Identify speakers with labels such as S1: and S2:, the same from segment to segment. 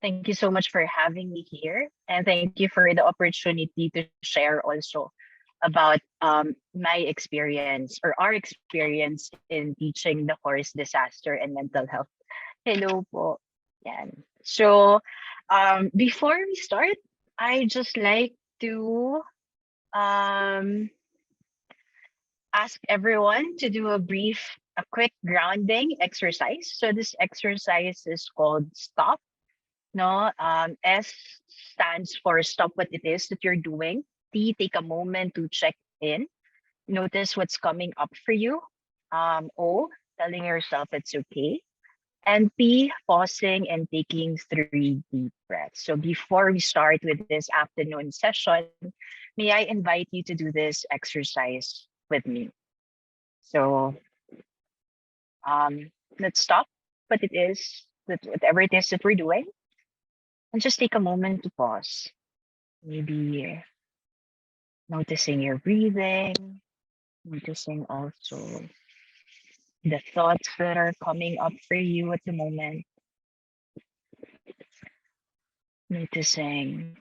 S1: Thank you so much for having me here. And thank you for the opportunity to share also about my experience or our experience in teaching the course disaster and mental health. Hello po. Yan. So before we start, I just like to um, ask everyone to do a quick grounding exercise. So this exercise is called stop. No, S stands for stop what it is that you're doing. T, take a moment to check in. Notice what's coming up for you. O, telling yourself it's okay. And P, pausing and taking 3 deep breaths. So before we start with this afternoon session, may I invite you to do this exercise with me. So let's stop what it is, whatever it is that we're doing, and just take a moment to pause. Maybe noticing your breathing, noticing also the thoughts that are coming up for you at the moment, noticing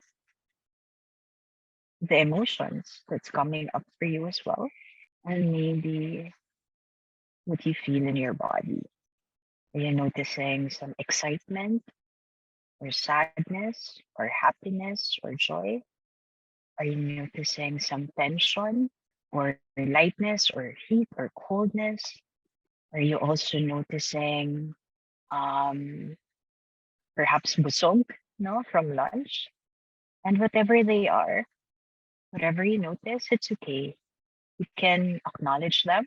S1: the emotions that's coming up for you as well, and maybe what you feel in your body. Are you noticing some excitement or sadness or happiness or joy? Are you noticing some tension or lightness or heat or coldness? Are you also noticing um, perhaps busog, no, from lunch? And whatever they are, whatever you notice, it's okay. You can acknowledge them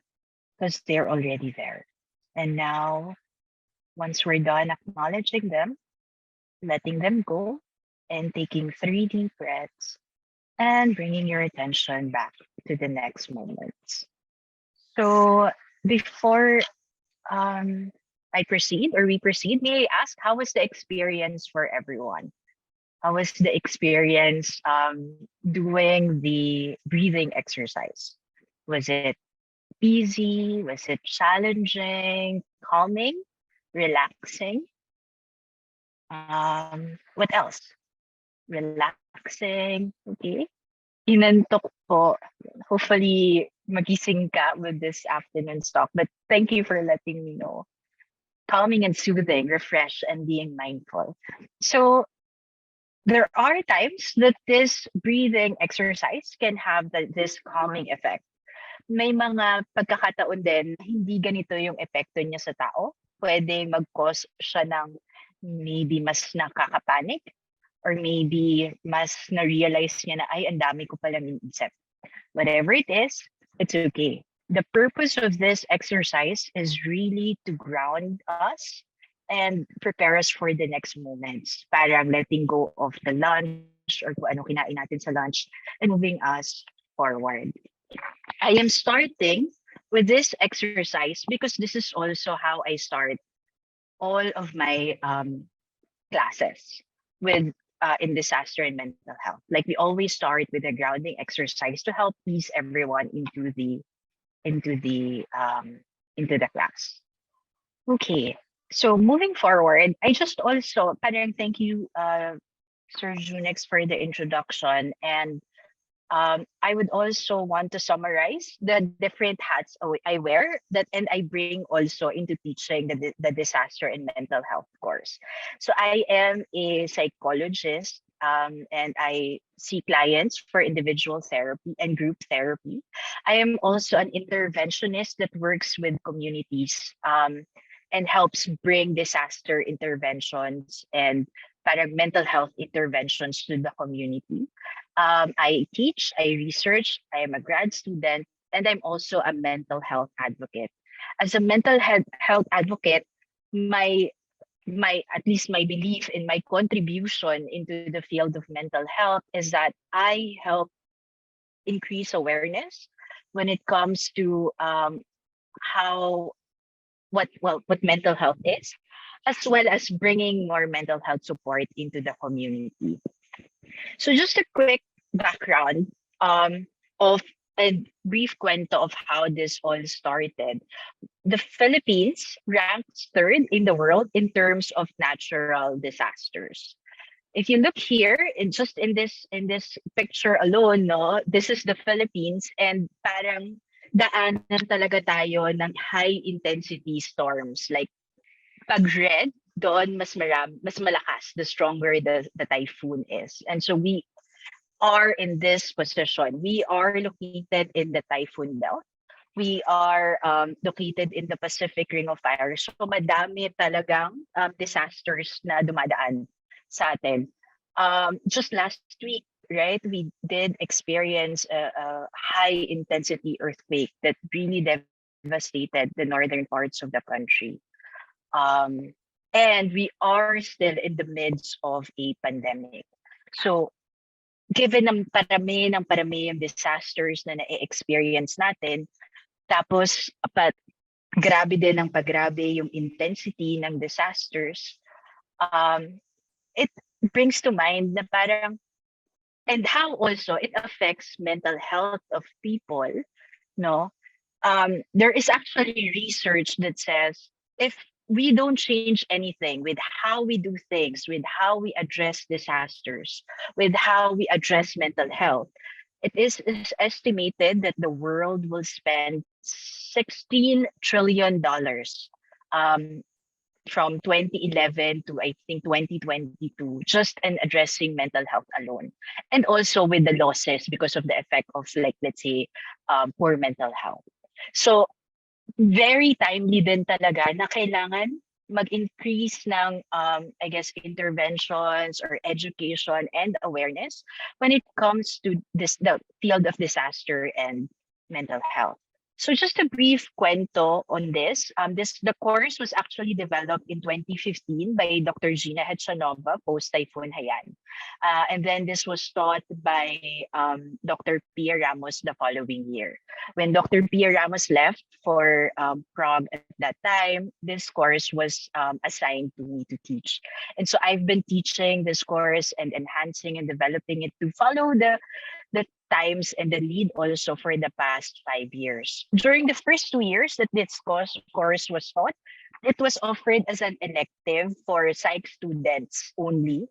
S1: because they're already there. And now, once we're done acknowledging them, letting them go, and taking 3 deep breaths and bringing your attention back to the next moments. So, before I proceed or we proceed, may I ask how was the experience for everyone? How was the experience doing the breathing exercise? Was it easy? Was it challenging? Calming? Relaxing? What else? Relaxing? Okay. Inantok po. Hopefully, magising ka with this afternoon's talk. But thank you for letting me know. Calming and soothing, refresh, and being mindful. So there are times that this breathing exercise can have this calming effect. May mga pagkakataon din na hindi ganito yung epekto niya sa tao. Pwede mag-cause siya ng maybe mas nakakapanik or maybe mas na-realize niya na ay ang dami ko palang iniisip. Whatever it is, it's okay. The purpose of this exercise is really to ground us and prepare us for the next moments. Parang letting go of the lunch or kung ano kinain natin sa lunch and moving us forward. I am starting with this exercise because this is also how I start all of my classes with in disaster and mental health. Like we always start with a grounding exercise to help ease everyone into the um, into the class. Okay, so moving forward, I just also parang thank you, Sir Junix, for the introduction, and I would also want to summarize the different hats I wear that, and I bring also into teaching the disaster and mental health course. So I am a psychologist, and I see clients for individual therapy and group therapy. I am also an interventionist that works with communities and helps bring disaster interventions and parang mental health interventions to the community. I teach, I research, I am a grad student, and I'm also a mental health advocate. As a mental health advocate, my at least my belief in my contribution into the field of mental health is that I help increase awareness when it comes to how what mental health is, as well as bringing more mental health support into the community. So just a quick background of a brief cuento of how this all started. The Philippines ranks third in the world in terms of natural disasters. if you look here in this picture alone, no, this is the Philippines, and parang daanan talaga tayo ng high intensity storms. Like pag red, doon mas malakas, the stronger the typhoon is. And so we are in this position. We are located in the typhoon belt. We are located in the Pacific Ring of Fire. So madami talagang disasters na dumadaan sa atin. Just last week, right, we did experience a high intensity earthquake that really devastated the northern parts of the country. Um, and we are still in the midst of a pandemic. So given ng parami yung disasters na na-experience natin, tapos grabe din ng pagrabe yung intensity ng disasters, um, it brings to mind na parang, and how also it affects mental health of people, no? There is actually research that says if we don't change anything with how we do things, with how we address disasters, with how we address mental health, is estimated that the world will spend $16 trillion um, from 2011 to I think 2022 just in addressing mental health alone, and also with the losses because of the effect of, like, let's say, poor mental health. So very timely din talaga na kailangan mag-increase ng I guess interventions or education and awareness when it comes to the field of disaster and mental health. So just a brief kwento on this. The course was actually developed in 2015 by Dr. Gina Hetchanova post Typhoon Haiyan. And then this was taught by Dr. Pia Ramos the following year. When Dr. Pia Ramos left for prom at that time, this course was assigned to me to teach. And so I've been teaching this course and enhancing and developing it to follow the times and the lead also for the past 5 years. During the first 2 years that this course was taught, it was offered as an elective for psych students only,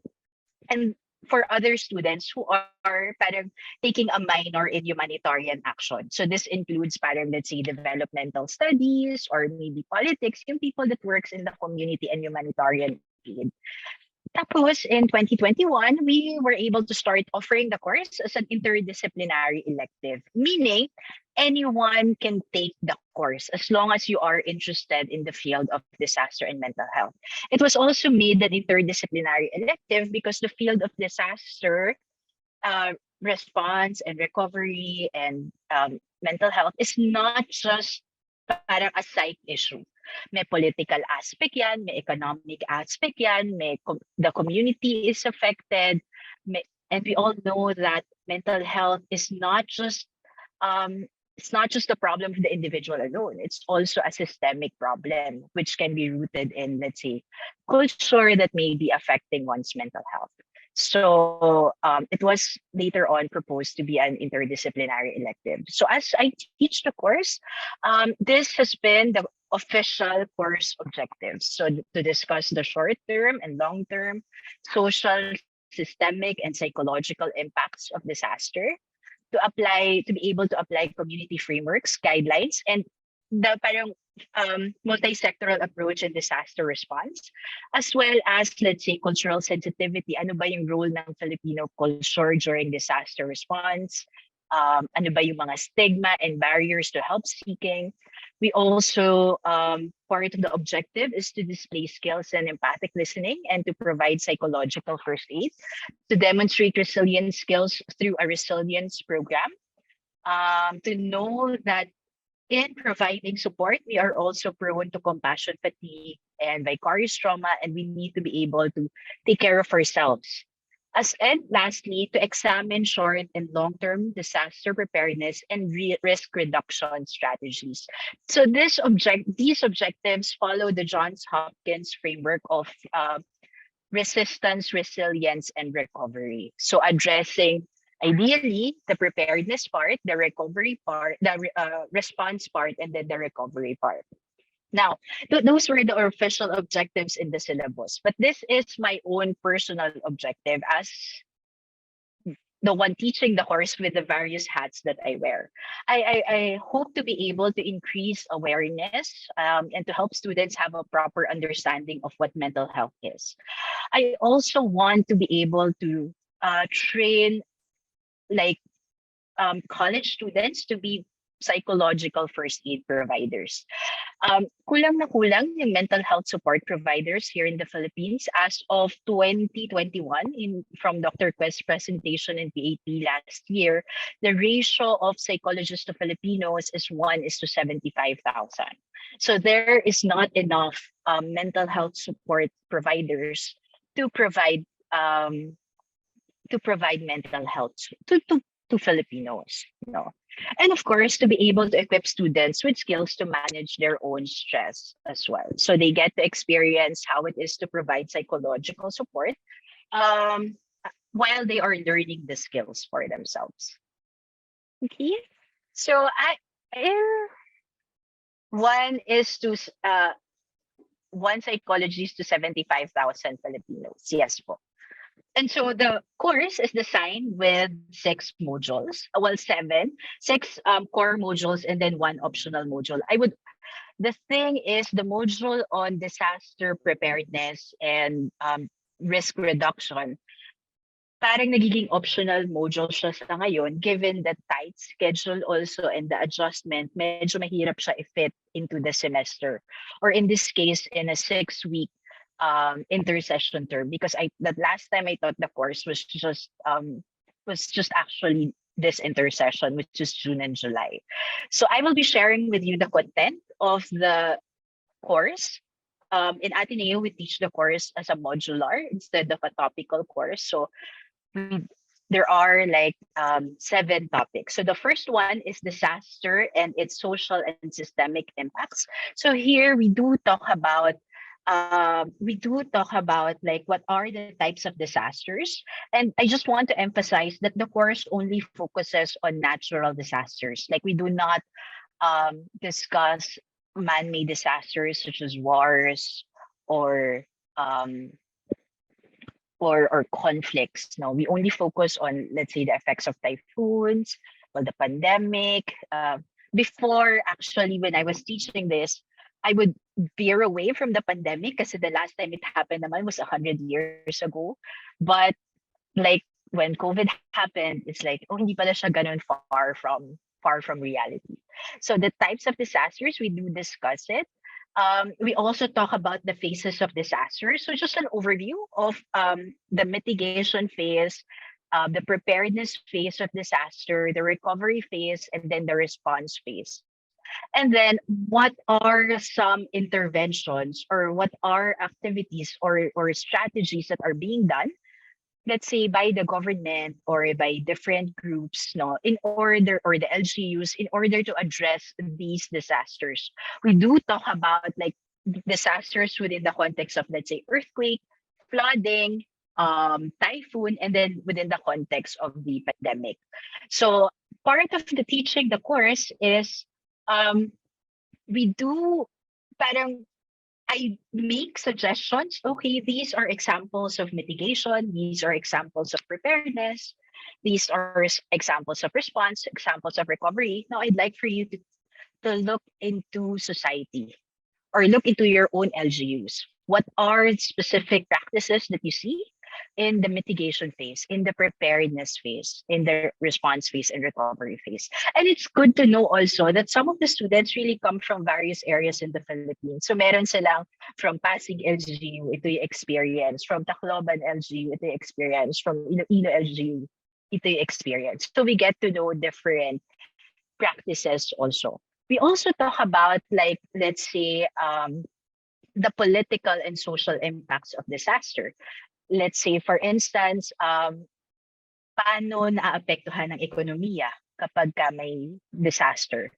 S1: and for other students who are parang taking a minor in humanitarian action. So this includes parang, let's say, developmental studies or maybe politics, yung people that works in the community and humanitarian aid. Tapos in 2021, we were able to start offering the course as an interdisciplinary elective, meaning anyone can take the course as long as you are interested in the field of disaster and mental health. It was also made an interdisciplinary elective because the field of disaster response and recovery and mental health is not just parang a psych issue. May political aspect yan, may economic aspect yan, the community is affected, and we all know that mental health is not just it's not just a problem for the individual alone. It's also a systemic problem, which can be rooted in, let's say, culture that may be affecting one's mental health. So it was later on proposed to be an interdisciplinary elective. So as I teach the course, this has been the official course objectives. So to discuss the short-term and long-term social, systemic, and psychological impacts of disaster, to be able to apply community frameworks, guidelines, and the parang multi-sectoral approach in disaster response, as well as, let's say, cultural sensitivity. Ano ba yung role ng Filipino culture during disaster response? Ano ba yung mga stigma and barriers to help seeking? We also, part of the objective is to display skills and empathic listening and to provide psychological first aid, to demonstrate resilience skills through a resilience program, to know that in providing support, we are also prone to compassion fatigue and vicarious trauma, and we need to be able to take care of ourselves. And lastly, to examine short and long-term disaster preparedness and risk reduction strategies. So these objectives follow the Johns Hopkins framework of resistance, resilience, and recovery. So addressing ideally the preparedness part, the recovery part, the response part, and then the recovery part. Now, those were the official objectives in the syllabus. But this is my own personal objective as the one teaching the course with the various hats that I wear. I hope to be able to increase awareness and to help students have a proper understanding of what mental health is. I also want to be able to train like college students to be psychological first aid providers. Kulang na kulang yung mental health support providers here in the Philippines as of 2021 from Dr. Quest's presentation in PAP last year. The ratio of psychologists to Filipinos is 1 is to 75,000. So there is not enough mental health support providers to provide um, mental health to Filipinos. No. And of course, to be able to equip students with skills to manage their own stress as well. So they get to experience how it is to provide psychological support um, while they are learning the skills for themselves. Okay. So eh, one is to one psychologist to 75,000 Filipinos. Yes po. And so the course is designed with 6 modules, well, six core modules, and then one optional module. The thing is the module on disaster preparedness and risk reduction, parang nagiging optional module siya sa ngayon, given the tight schedule also and the adjustment, medyo mahirap siya i-fit into the semester. Or in this case, in a 6-week intersession term, because that last time I thought the course was just actually this intersession, which is June and July. So I will be sharing with you the content of the course. In Ateneo, we teach the course as a modular instead of a topical course. So there are like 7 topics. So the first one is disaster and its social and systemic impacts. So here we do talk about like what are the types of disasters, and I just want to emphasize that the course only focuses on natural disasters. Like we do not discuss man-made disasters such as wars or um, or conflicts. No, we only focus on, let's say, the effects of typhoons, well, the pandemic. Before, actually, when I was teaching this, I would veer away from the pandemic because the last time it happened naman was 100 years ago. But like when COVID happened, it's like, oh, hindi pala siya ganun far from reality. So the types of disasters, we do discuss it. We also talk about the phases of disaster. So just an overview of the mitigation phase, the preparedness phase of disaster, the recovery phase, and then the response phase. And then what are some interventions or what are activities or strategies that are being done, let's say by the government or by different groups, no, in order, or the LGUs, in order to address these disasters. We do talk about like disasters within the context of, let's say, earthquake, flooding, typhoon, and then within the context of the pandemic. So part of the teaching the course is we do parang I make suggestions. Okay, these are examples of mitigation. These are examples of preparedness. These are examples of response, examples of recovery. Now, I'd like for you to look into society or look into your own LGUs. What are specific practices that you see in the mitigation phase, in the preparedness phase, in the response phase and recovery phase? And it's good to know also that some of the students really come from various areas in the Philippines. So meron silang from Pasig LGU, ito yung experience. From Tacloban LGU, ito yung experience. From Iloilo LGU, ito yung experience. So we get to know different practices also. We also talk about, like, let's say, the political and social impacts of disaster. Let's say, for instance, paano naaapektuhan ng ekonomiya kapag may disaster?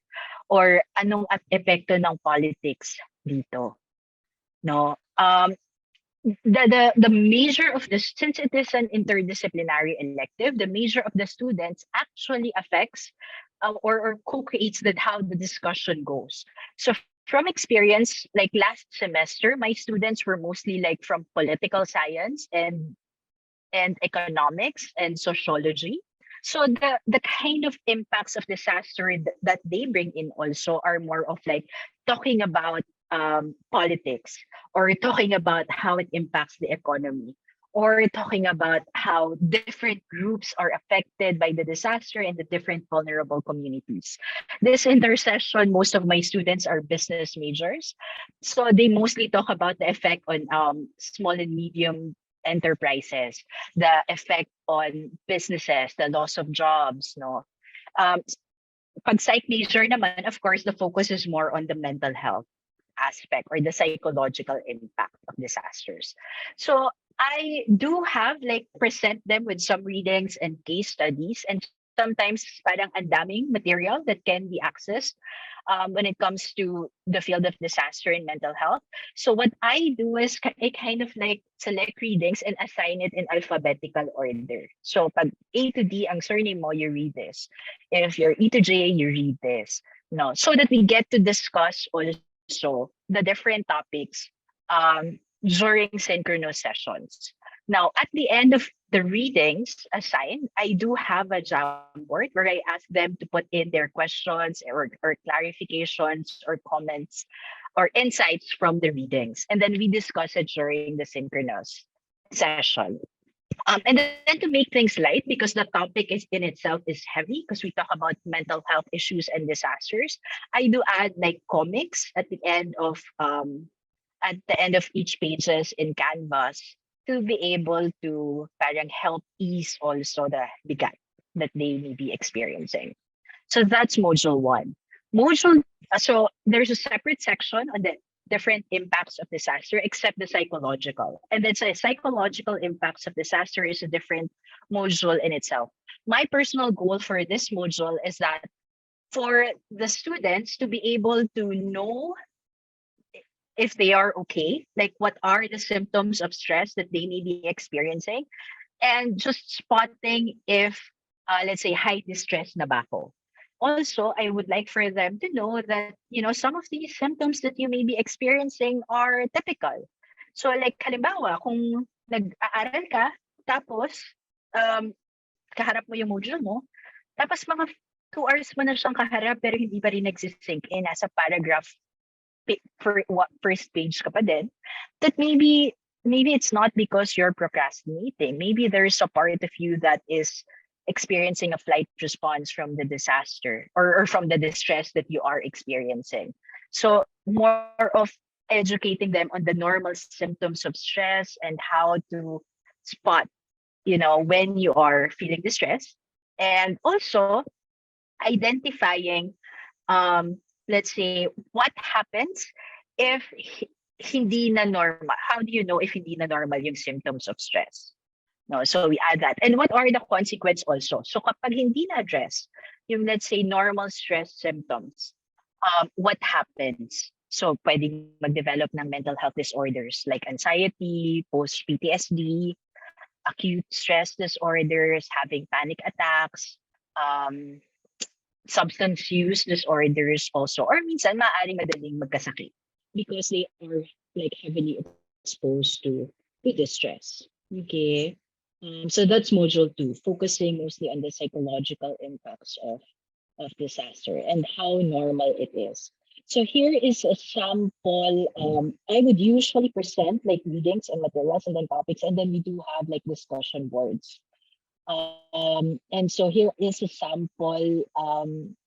S1: Or anong epekto ng politics dito? No? The major of this, since it is an interdisciplinary elective, the major of the students actually affects or co-creates that how the discussion goes. So From experience, like last semester, my students were mostly like from political science and economics and sociology. So the kind of impacts of disaster that they bring in also are more of like talking about politics, or talking about how it impacts the economy, or talking about how different groups are affected by the disaster and the different vulnerable communities. This intercession, most of my students are business majors, so they mostly talk about the effect on small and medium enterprises, the effect on businesses, the loss of jobs, no. Um, Pag psych major naman, of course, the focus is more on the mental health aspect or the psychological impact of disasters. So I do have like present them with some readings and case studies, and sometimes parang ang daming material that can be accessed when it comes to the field of disaster and mental health. So what I do is I kind of like select readings and assign it in alphabetical order. So pag A to D ang surname mo, you read this. If you're E to J, you read this. No, so that we get to discuss also the different topics during synchronous sessions. Now, at the end of the readings assigned, I do have a Jamboard where I ask them to put in their questions or clarifications or comments or insights from the readings. And then we discuss it during the synchronous session. And then to make things light, because the topic is in itself is heavy, because we talk about mental health issues and disasters, I do add like comics at the end of each pages in Canvas to be able to parang help ease also the bigat that they may be experiencing. So that's module one. Module so there's a separate section on the different impacts of disaster, except the psychological. And then the psychological impacts of disaster is a different module in itself. My personal goal for this module is that for the students to be able to know if they are okay, like what are the symptoms of stress that they may be experiencing, and just spotting if, let's say, high distress na ba ako. Also, I would like for them to know that, some of these symptoms that you may be experiencing are typical. So like, halimbawa, kung nag-aaral ka, tapos, um, kaharap mo yung module mo, tapos mga 2 hours mo na siyang kaharap pero hindi pa rin nagsisink in, nasa paragraph first page ka pa din, that maybe it's not because you're procrastinating. Maybe there's a part of you that is experiencing a flight response from the disaster, or from the distress that you are experiencing. So more of educating them on the normal symptoms of stress and how to spot, when you are feeling distressed, and also identifying, let's say, what happens if hindi na normal. How do you know if hindi na normal yung symptoms of stress? No, so we add that. And what are the consequences also? So kapag hindi na address yung, let's say, normal stress symptoms, what happens? So pwedeng mag-develop ng mental health disorders like anxiety, post-PTSD, acute stress disorders, having panic attacks, um, substance use disorders also, or minsan maaaring madaling magkasakit because they are like heavily exposed to distress. Okay. So that's module two, focusing mostly on the psychological impacts of disaster and how normal it is. So here is a sample. I would usually present like readings and materials and then topics, and then we do have like discussion boards. And so here is a sample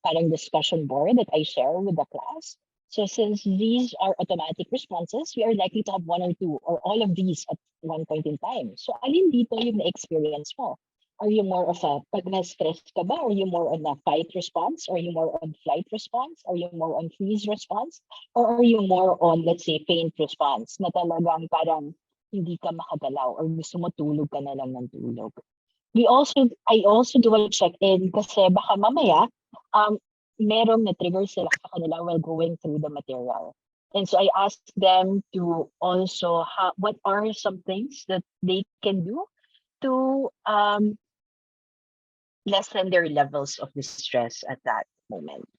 S1: parang discussion board that I share with the class. So since these are automatic responses, we are likely to have one or two or all of these at one point in time. So alin dito yung na-experience mo? Are you more of a, pag na-stress ka ba, are you more on a fight response? Are you more on flight response? Are you more on freeze response? Or are you more on, let's say, faint response na talagang parang hindi ka makagalaw or gusto mo tulog ka na lang ng tulog? I also do a check-in kasi baka mamaya merong na-trigger sila sa kanila while going through the material. And so I ask them to also what are some things that they can do to lessen their levels of distress at that moment.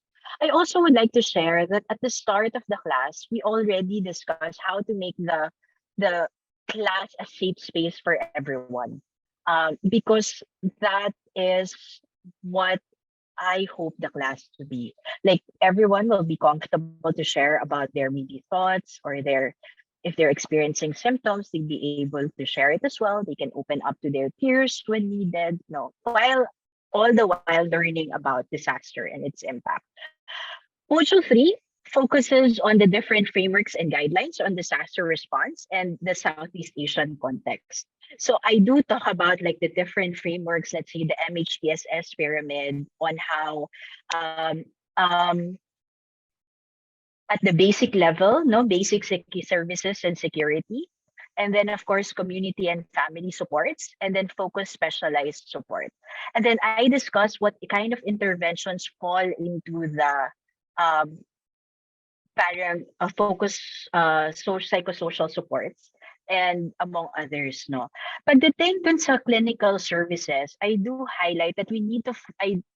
S1: I also would like to share that at the start of the class, we already discussed how to make the class a safe space for everyone. Because that is what I hope the class to be. Like everyone will be comfortable to share about their maybe thoughts or their if they're experiencing symptoms, they'd be able to share it as well. They can open up to their peers when needed. No, while all the while learning about disaster and its impact. Module 3 focuses on the different frameworks and guidelines on disaster response and the Southeast Asian context. So I do talk about like the different frameworks, let's say the MHTSS pyramid on how um, at the basic level, no basic services and security. And then, of course, community and family supports, and then focus specialized support. And then I discuss what kind of interventions fall into the um, parang focus psychosocial supports and among others, no. But the thing dun sa clinical services, I do highlight that we need to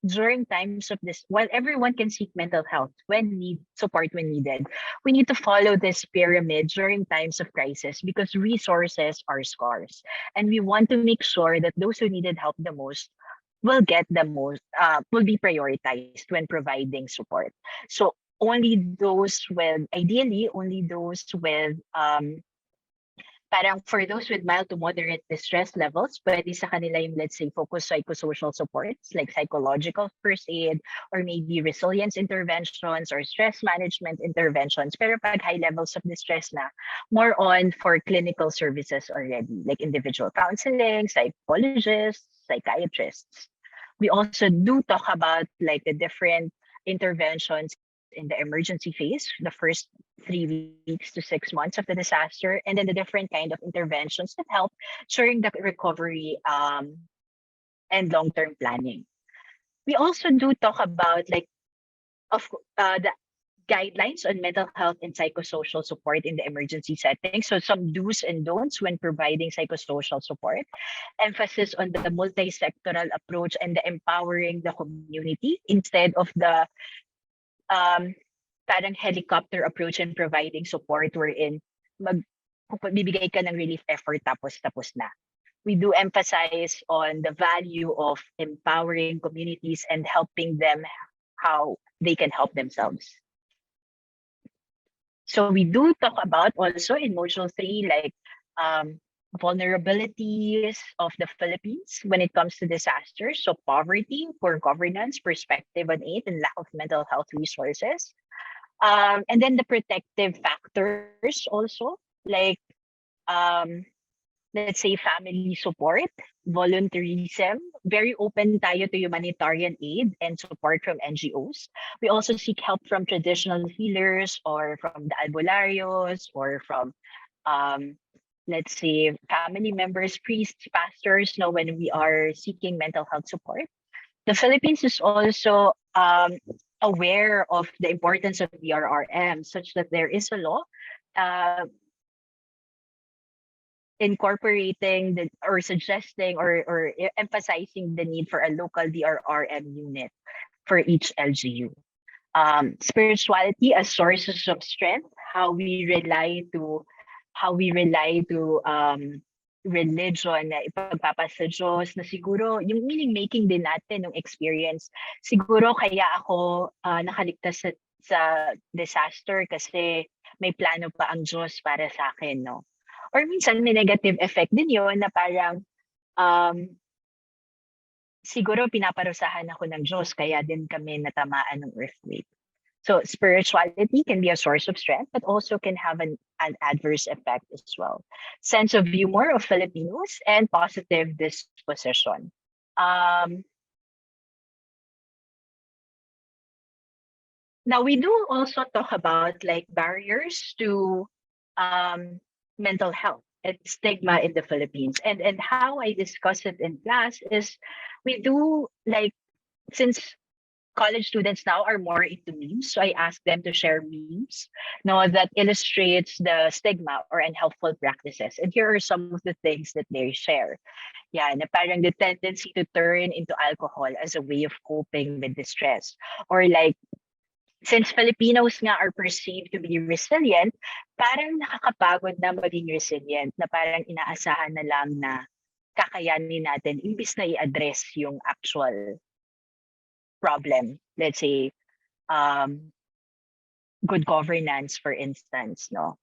S1: during times of this, while everyone can seek mental health when need support when needed, we need to follow this pyramid during times of crisis because resources are scarce, and we want to make sure that those who needed help the most will get the most will be prioritized when providing support. So only those with ideally only those with parang for those with mild to moderate distress levels, pwede sa kanila yung, let's say, focus psychosocial supports like psychological first aid or maybe resilience interventions or stress management interventions. Pero pag high levels of distress na, more on for clinical services already, like individual counseling, psychologists, psychiatrists. We also do talk about like the different interventions in the emergency phase, the first 3 weeks to 6 months of the disaster, and then the different kind of interventions that help during the recovery and long-term planning. We also do talk about like of the guidelines on mental health and psychosocial support in the emergency setting. So some do's and don'ts when providing psychosocial support, emphasis on the multi-sectoral approach and the empowering the community instead of the um, parang helicopter approach in providing support wherein bibigay ka ng relief effort tapos na. We do emphasize on the value of empowering communities and helping them how they can help themselves. So we do talk about also in module 3 like vulnerabilities of the Philippines when it comes to disasters. So poverty, poor governance, perspective on aid, and lack of mental health resources. And then the protective factors also, like um, let's say family support, volunteerism, very open tayo to humanitarian aid and support from NGOs. We also seek help from traditional healers or from the albolarios or from um, let's say family members, priests, pastors, know when we are seeking mental health support. The Philippines is also aware of the importance of DRRM such that there is a law uh, incorporating the or suggesting or emphasizing the need for a local DRRM unit for each LGU. Spirituality as sources of strength, how we rely to religion na ipagpapa sa Diyos na siguro yung meaning making din natin ng experience. Siguro kaya ako nakaligtas sa disaster kasi may plano pa ang Diyos para sa akin, no? Or minsan may negative effect din yun na parang um, siguro pinaparusahan ako ng Diyos kaya din kami natamaan ng earthquake. So spirituality can be a source of strength, but also can have an adverse effect as well. Sense of humor of Filipinos and positive disposition. Now we do also talk about like barriers to um, mental health and stigma in the Philippines. And how I discuss it in class is we do like since college students now are more into memes. So I ask them to share memes no, that illustrates the stigma or unhelpful practices. And here are some of the things that they share. Yeah, na parang the tendency to turn into alcohol as a way of coping with distress. Or like Since Filipinos nga are perceived to be resilient, parang nakakapagod na maging resilient, na parang inaasahan na lang na kakayanin natin imbis na i-address yung actual problem. Let's say, um, good governance, for instance, no?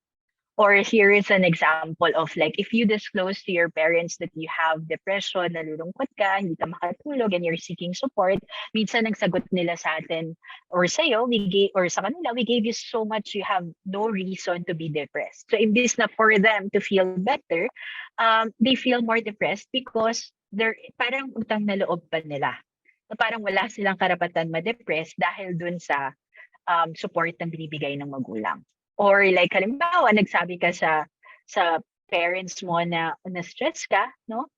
S1: Or here is an example of like, if you disclose to your parents that you have depression, nalulungkot ka, hindi ka makatulog, and you're seeking support, minsan ang sagot nila sa atin or sa'yo, or sa kanila, we gave you so much, you have no reason to be depressed. So imbis na for them to feel better, they feel more depressed because they're parang utang na loob pa nila. So parang wala silang karapatan ma-depress dahil dun sa support na binibigay ng magulang. Or like halimbawa, nagsabi ka sa parents mo na stress ka, no?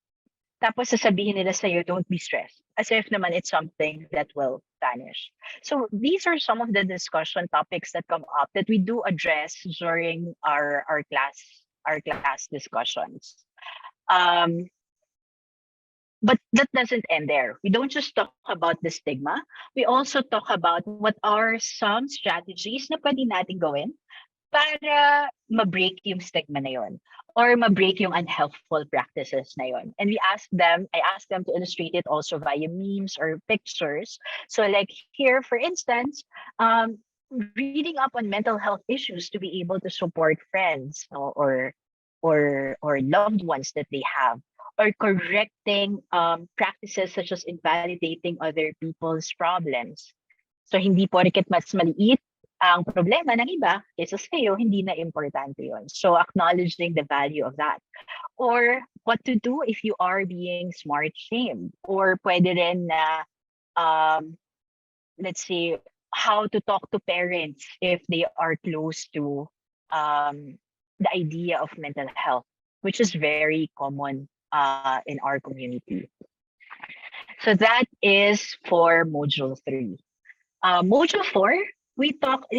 S1: Tapos sasabihin nila sa'yo, don't be stressed. As if naman it's something that will vanish. So these are some of the discussion topics that come up that we do address during our class discussions. Um, but that doesn't end there. We don't just talk about the stigma. We also talk about what are some strategies na pwede natin gawin para ma-break yung stigma na yun or ma-break yung unhelpful practices na yun. And I asked them to illustrate it also via memes or pictures. So like here, for instance, reading up on mental health issues to be able to support friends, no, or loved ones that they have, or correcting practices such as invalidating other people's problems. So hindi porket mas maliit ang problema ng iba kaysa sa'yo, hindi na importante yun. So acknowledging the value of that. Or what to do if you are being smart shamed. Or pwede rin na, let's say, how to talk to parents if they are close to the idea of mental health, which is very common in our community. So that is for Module 3. Module 4,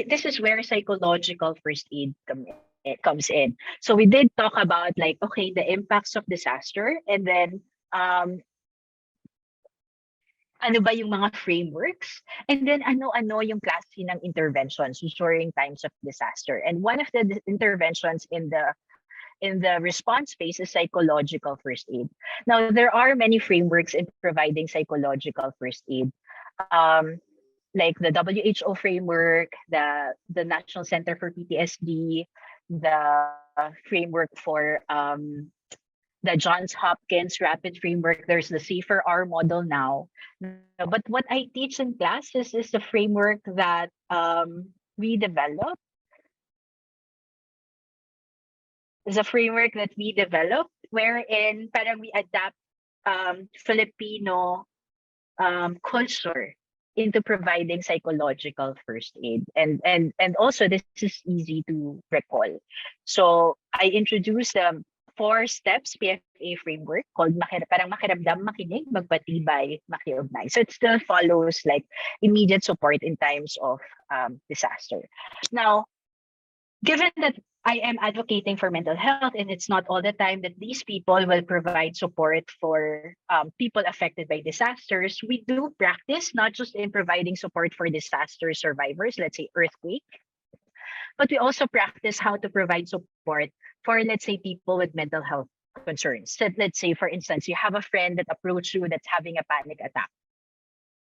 S1: this is where psychological first aid comes in. So we did talk about like, okay, the impacts of disaster, and then ano ba yung mga frameworks, and then ano-ano yung klase ng interventions during times of disaster. And one of the interventions in the response phase is psychological first aid. Now, there are many frameworks in providing psychological first aid. Like the WHO framework, the National Center for PTSD, the framework for the Johns Hopkins Rapid Framework. There's the Safer R model now. But what I teach in classes is the framework that we developed. Is a framework that we developed wherein parang we adapt Filipino culture into providing psychological first aid, and also this is easy to recall. So I introduced the 4 steps PFA framework called parang makiramdam, makinig, magpatibay, makiugnay. So it still follows like immediate support in times of disaster. Now, given that I am advocating for mental health, and it's not all the time that these people will provide support for people affected by disasters, we do practice not just in providing support for disaster survivors, let's say earthquake, but we also practice how to provide support for, let's say, people with mental health concerns. So let's say, for instance, you have a friend that approached you that's having a panic attack.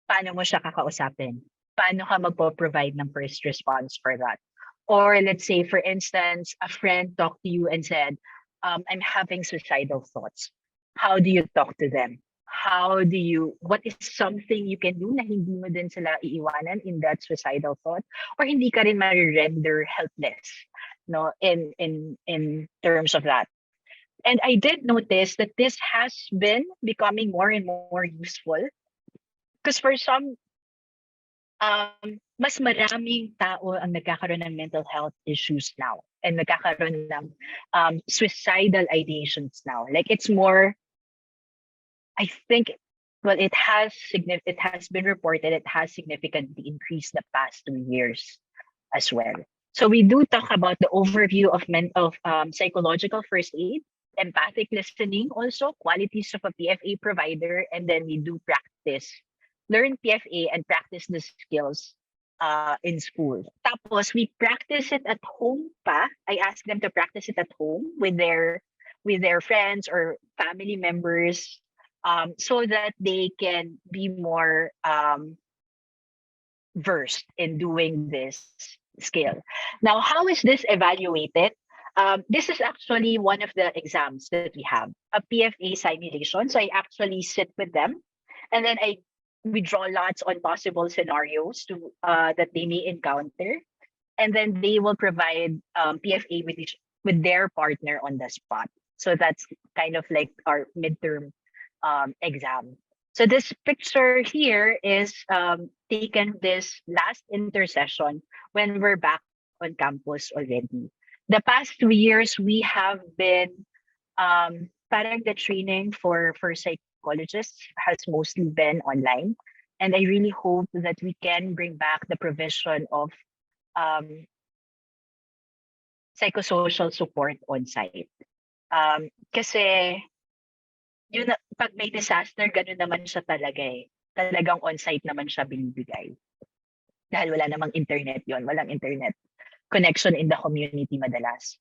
S1: Paano mo siya kakausapin? Paano ka magpo-provide ng first response for that? Or let's say, for instance, a friend talked to you and said, I'm having suicidal thoughts. How do you talk to them? What is something you can do na hindi mo din sila iiwanan in that suicidal thought? Or hindi ka rin ma-render helpless, no, in terms of that. And I did notice that this has been becoming more and more useful because for some mas maraming tao ang nagkakaroon ng mental health issues now and nagkakaroon ng suicidal ideations now. Like it's more, I think, well, it has been reported it has significantly increased the past 2 years as well. So we do talk about the overview of psychological first aid, empathic listening, also qualities of a PFA provider, and then we do learn PFA and practice the skills in school. Tapos we practice it at home pa. I ask them to practice it at home with their friends or family members, so that they can be more versed in doing this skill. Now, how is this evaluated? This is actually one of the exams that we have, a PFA simulation. So I actually sit with them, and then we draw lots on possible scenarios to that they may encounter, and then they will provide PFA with their partner on the spot. So that's kind of like our midterm exam. So this picture here is taken this last intersession when we're back on campus already. The past 2 years, we have been parang the training for psychologists has mostly been online. And I really hope that we can bring back the provision of um, psychosocial support on site. Kasi yun na, pag may disaster, ganun naman siya talaga eh. Talagang on-site naman siya binibigay. Dahil wala namang internet yon, walang internet connection in the community madalas.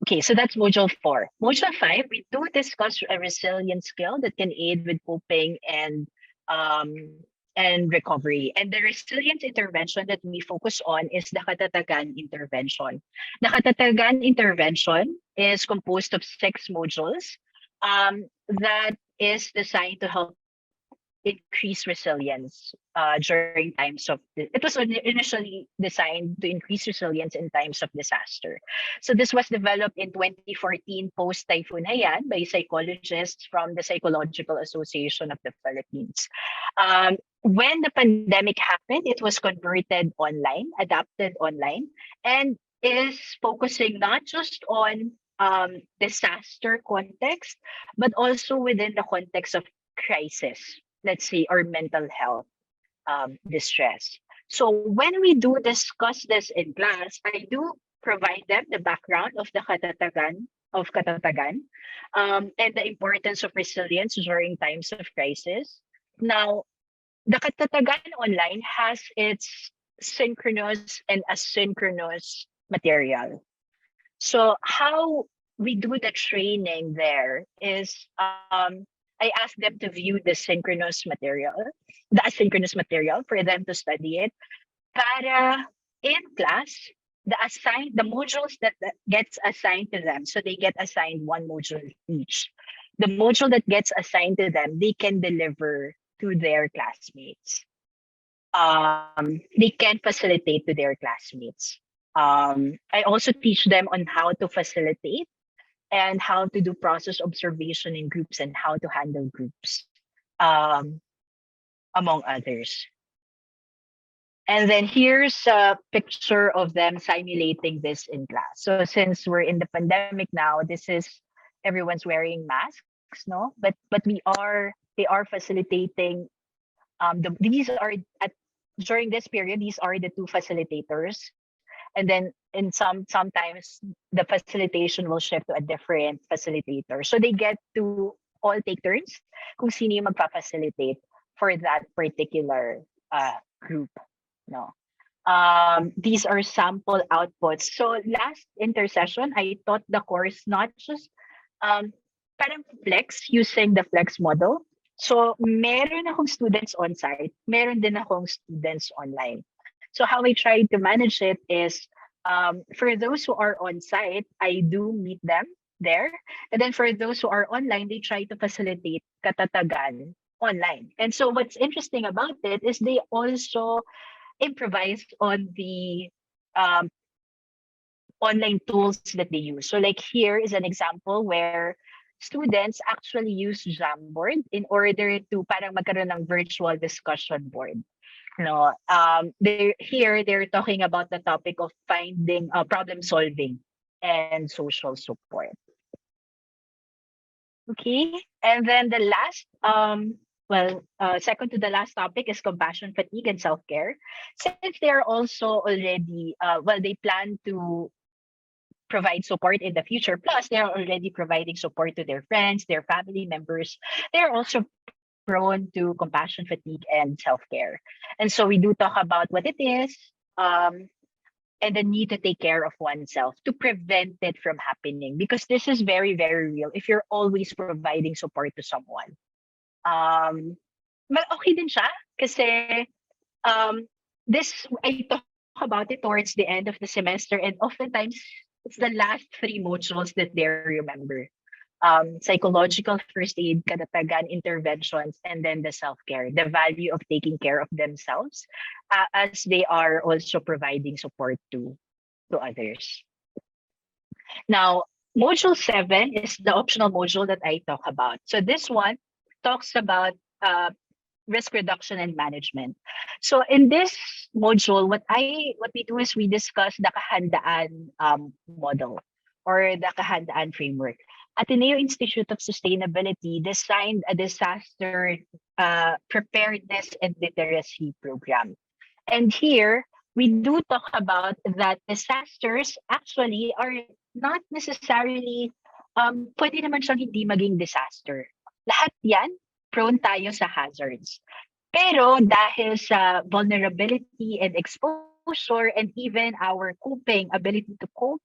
S1: Okay, so that's module 4. Module 5, we do discuss a resilient skill that can aid with coping um, and recovery. And the resilience intervention that we focus on is the katatagan intervention. The katatagan intervention is composed of 6 modules that is designed to help increase resilience during times of it was initially designed to increase resilience in times of disaster. So this was developed in 2014 post Typhoon Haiyan by psychologists from the Psychological Association of the Philippines. When the pandemic happened, it was converted online, adapted online, and is focusing not just on disaster context, but also within the context of crisis, let's say, or mental health distress. So when we do discuss this in class, I do provide them the background of the katatagan, and the importance of resilience during times of crisis. Now, the katatagan online has its synchronous and asynchronous material. So how we do the training there is I ask them to view the asynchronous material for them to study it. Para in class, the modules that gets assigned to them, so they get assigned one module each. The module that gets assigned to them, they can deliver to their classmates. They can facilitate to their classmates. I also teach them on how to facilitate and how to do process observation in groups and how to handle groups, um, among others. And then here's a picture of them simulating this in class. So since we're in the pandemic now, this is everyone's wearing masks, no? But they are facilitating. These are at during this period. These are the two facilitators, and then in sometimes the facilitation will shift to a different facilitator. So they get to all take turns kung sino yung magfa-facilitate for that particular group. No. These are sample outputs. So last intersession, I taught the course not just parang flex using the flex model. So meron akong students on site, meron din akong students online. So how I try to manage it is for those who are on site, I do meet them there. And then for those who are online, they try to facilitate katatagan online. And so what's interesting about it is they also improvise on the online tools that they use. So like here is an example where students actually use Jamboard in order to parang magkaroon ng virtual discussion board. No, they're talking about the topic of finding problem solving and social support. Okay, and then the last second to the last topic is compassion fatigue and self-care. Since they are also already they plan to provide support in the future, plus they are already providing support to their friends, their family members, they're also prone to compassion fatigue and self-care. And so we do talk about what it is, um, and the need to take care of oneself to prevent it from happening. Because this is very, very real if you're always providing support to someone. Um, okay din siya kasi um, this, I talk about it towards the end of the semester, and oftentimes it's the last three modules that they remember. Psychological first aid, katatagan interventions, and then the self-care, the value of taking care of themselves as they are also providing support to others. Now, module 7 is the optional module that I talk about. So this one talks about uh, risk reduction and management. So in this module, what we do is we discuss the kahandaan model or the kahandaan framework. Ateneo Institute of Sustainability designed a disaster preparedness and literacy program. And here, we do talk about that disasters actually are not necessarily, pwede naman siyang hindi maging disaster. Lahat yan, prone tayo sa hazards. Pero dahil sa vulnerability and exposure and even our ability to cope,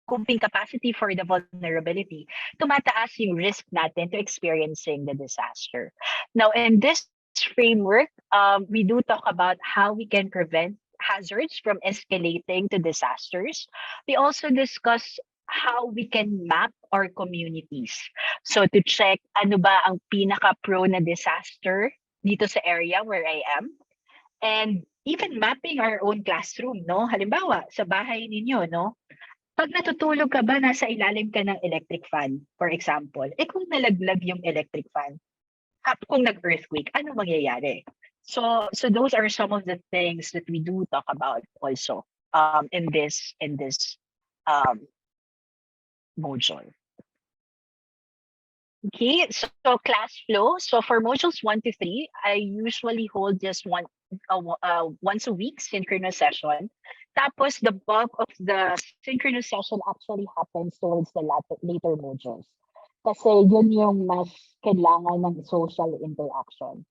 S1: coping capacity for the vulnerability, tumataas yung risk natin to experiencing the disaster. Now, in this framework, we do talk about how we can prevent hazards from escalating to disasters. We also discuss how we can map our communities. So to check ano ba ang pinaka-prone na disaster dito sa area where I am. And even mapping our own classroom, no? Halimbawa, sa bahay ninyo, no? Pag natutulog ka ba, nasa ilalim ka ng electric fan, for example, kung nalaglag yung electric fan, kung nag-earthquake, ano mangyayari? So those are some of the things that we do talk about also in this um, module. Okay, so class flow. So for modules 1 to 3, I usually hold just once a week synchronous session. Tapos the bulk of the synchronous session actually happens towards the later modules. Kasi yun yung mas kailangan ng social interaction.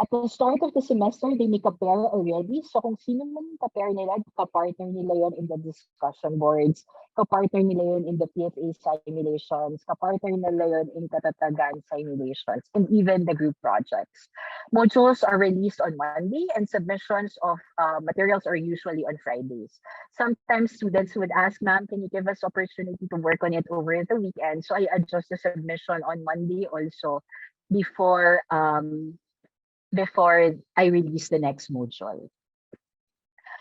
S1: At the start of the semester, they make a pair already. So kung sino man ka-pair nila, ka-partner nila yon in the discussion boards, ka-partner nila yun in the PFA simulations, ka-partner nila yun in katatagan simulations, and even the group projects. Modules are released on Monday, and submissions of materials are usually on Fridays. Sometimes students would ask, ma'am, can you give us opportunity to work on it over the weekend? So I adjust the submission on Monday also before I release the next module.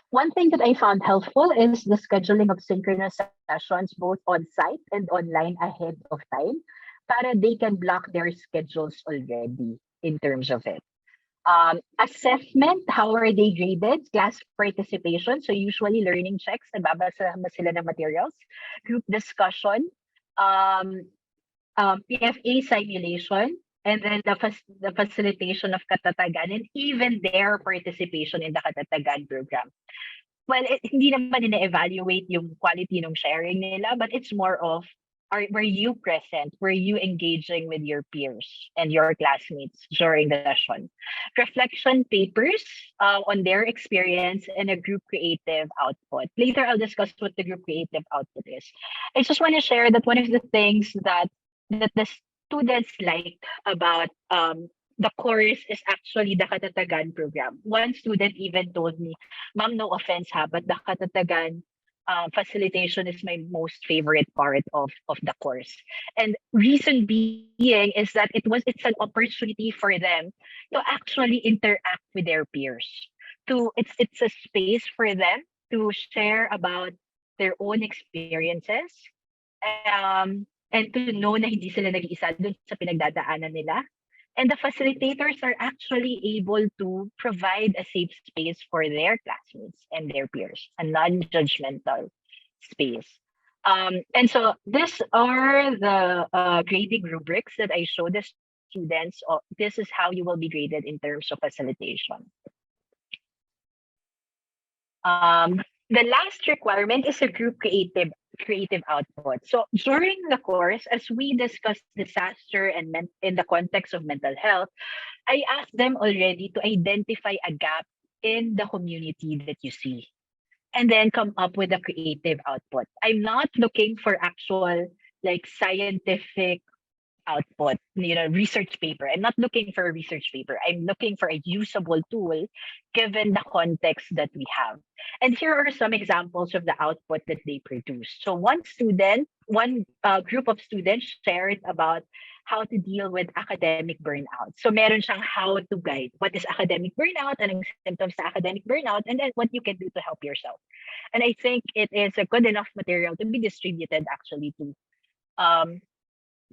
S1: One thing that I found helpful is the scheduling of synchronous sessions both on site and online ahead of time para they can block their schedules already in terms of it. Assessment, how are they graded? Class participation, so usually learning checks, nababasa ba sila ng materials? Group discussion, PFA simulation, and then the facilitation of katatagan, and even their participation in the katatagan program. Well, hindi naman ina-evaluate yung quality ng sharing nila, but it's more of, were you present? Were you engaging with your peers and your classmates during the session? Reflection papers on their experience and a group creative output. Later, I'll discuss what the group creative output is. I just want to share that one of the things that the students like about the course is actually the Katatagan program. One student even told me, Ma'am, no offense ha, but the Katatagan facilitation is my most favorite part of the course. And reason being is that it's an opportunity for them to actually interact with their peers. It's a space for them to share about their own experiences, and to know na hindi sila nag-iisa dun sa pinagdadaanan nila. And the facilitators are actually able to provide a safe space for their classmates and their peers, a non-judgmental space. And so these are the grading rubrics that I show the students. This is how you will be graded in terms of facilitation. The last requirement is a group creative output. So during the course, as we discuss disaster and in the context of mental health, I asked them already to identify a gap in the community that you see and then come up with a creative output. I'm not looking for actual like scientific output, research paper. I'm not looking for a research paper. I'm looking for a usable tool given the context that we have. And here are some examples of the output that they produce. So one group of students shared about how to deal with academic burnout. So meron siyang how to guide. What is academic burnout? Anong symptoms sa academic burnout? And then what you can do to help yourself. And I think it is a good enough material to be distributed actually um,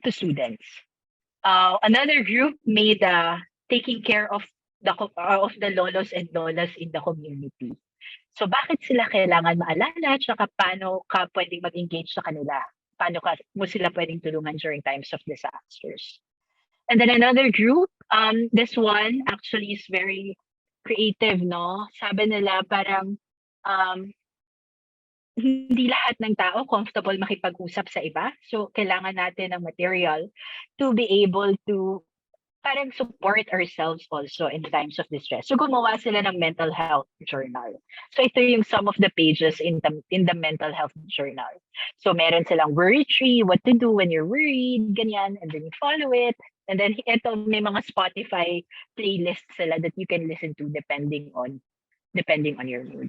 S1: to students. Another group made taking care of the lolos and lolas in the community. So bakit sila kailangan maalala tsaka paano ka pwedeng mag-engage sa kanila? Paano mo sila pwedeng tulungan during times of disasters? And then another group, this one actually is very creative, no? Sabi nila parang um, hindi lahat ng tao comfortable makipag-usap sa iba. So kailangan natin ng material to be able to parang support ourselves also in times of distress. So gumawa sila ng mental health journal. So ito yung some of the pages in the mental health journal. So meron silang worry tree, what to do when you're worried, ganyan, and then you follow it. And then ito may mga Spotify playlists sila that you can listen to depending on your mood.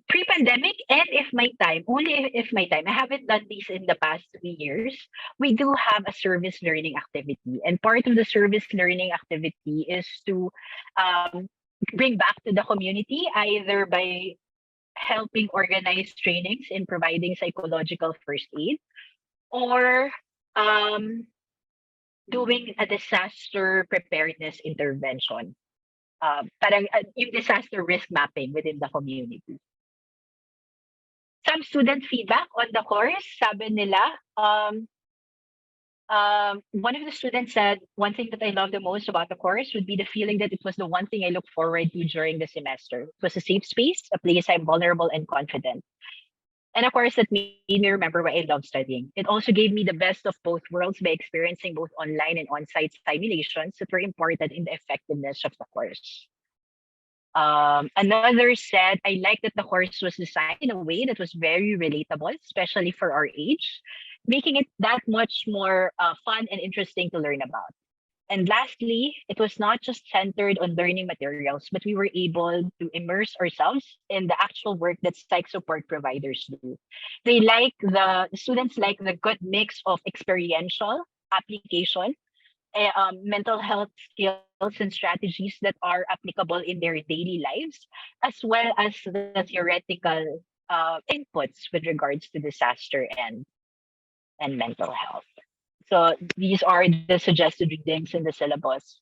S1: Pre-pandemic and if my time, only if my time, I haven't done this in the past 3 years, we do have a service learning activity. And part of the service learning activity is to bring back to the community either by helping organize trainings in providing psychological first aid or um, doing a disaster preparedness intervention. Parang yung disaster risk mapping within the community. Some student feedback on the course, sabi nila, one of the students said, one thing that I love the most about the course would be the feeling that it was the one thing I looked forward to during the semester. It was a safe space, a place I'm vulnerable and confident. And of course, that made me remember why I love studying. It also gave me the best of both worlds by experiencing both online and on-site simulations that were important in the effectiveness of the course. Another said, I like that the course was designed in a way that was very relatable, especially for our age, making it that much more fun and interesting to learn about. And lastly, it was not just centered on learning materials, but we were able to immerse ourselves in the actual work that psych support providers do. The students like the good mix of experiential application, mental health skills and strategies that are applicable in their daily lives, as well as the theoretical inputs with regards to disaster and mental health. So these are the suggested readings in the syllabus.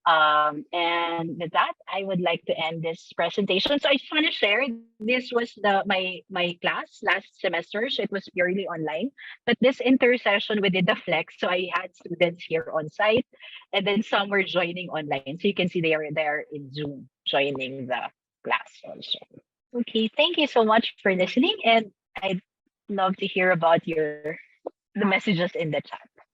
S1: And with that, I would like to end this presentation. So I just want to share this was my class last semester, so it was purely online. But this intersession we did the flex, so I had students here on site, and then some were joining online. So you can see they are there in Zoom joining the class also. Okay, thank you so much for listening, and I'd love to hear about the messages in the chat.